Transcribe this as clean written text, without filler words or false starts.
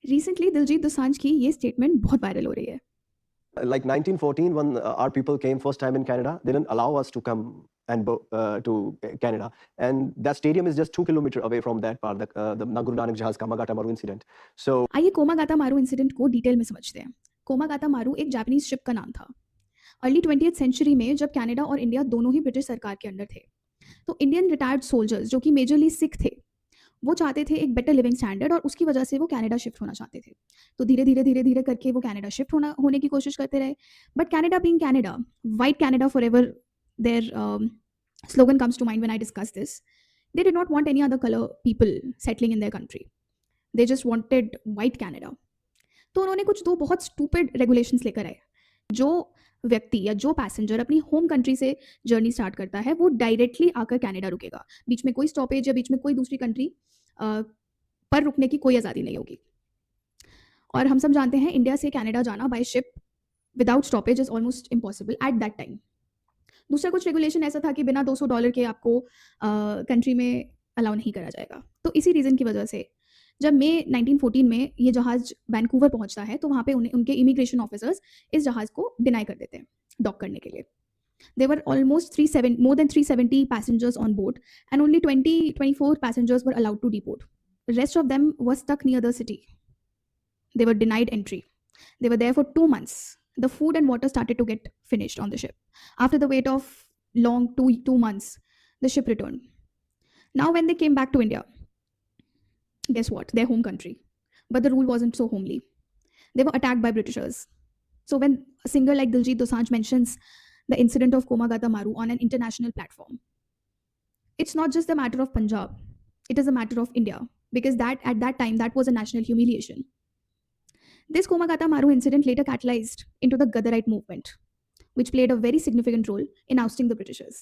Recently Diljit Dosanjh की ये statement बहुत वायरल हो रही है। Like 1914, when our people came first time in Canada, they didn't allow us to come to Canada, and that stadium is just 2 kilometers away from that part, the Guru Nanak Jahaz Kamagata Maru incident. So आइए कोमागाता मारू incident को detail में समझते हैं। कोमागाता मारू एक Japanese ship का नाम था। अर्ली 20th सेंचुरी में जब कनाडा और इंडिया दोनों ही ब्रिटिश सरकार के अंडर थे, तो इंडियन रिटायर्ड सोल्जर्स जो कि मेजरली सिख थे, वो चाहते थे एक बेटर लिविंग स्टैंडर्ड और उसकी वजह से वो कनाडा शिफ्ट होना चाहते थे। तो धीरे धीरे करके वो कनाडा शिफ्ट होने की कोशिश करते रहे। But Canada being Canada, white Canada forever, their slogan comes to mind when I discuss this. They did not want any other color people settling in their country. They just wanted white Canada. तो उन्होंने कुछ दो बहुत stupid regulations लेकर आए। जो व्यक्ति या जो पैसेंजर अपनी होम कंट्री से जर्नी स्टार्ट करता है वो डायरेक्टली आकर कनाडा रुकेगा। बीच में कोई स्टॉपेज या बीच में कोई दूसरी कंट्री पर रुकने की कोई आज़ादी नहीं होगी। और हम सब जानते हैं इंडिया से कनाडा जाना by ship without stoppage is almost impossible at that time. दूसरा कुछ रेगुलेशन ऐसा था कि बिना $200 के आपको कंट्री में अलाउ नहीं करा जाएगा। तो इसी रीज़न की वजह से जब मई 1914 में ये जहाज़ वैंकूवर पहुंचता है तो वहाँ पे उनके इमिग्रेशन ऑफिसर्स इस जहाज़ को डिनाई कर देते हैं डॉक करने के लिए। There were almost more than 370 passengers on board, and only 24 passengers were allowed to deport. The rest of them were stuck near the city. They were denied entry. They were there for 2 months. The food and water started to get finished on the ship. After the wait of long two months, the ship returned. Now, when they came back to India, guess what? Their home country. But the rule wasn't so homely. They were attacked by Britishers. So when a singer like Diljit Dosanjh mentions the incident of Komagata Maru on an international platform, it's not just a matter of Punjab. It is a matter of India, because at that time that was a national humiliation. This Komagata Maru incident later catalyzed into the Gadarite movement, which played a very significant role in ousting the Britishers.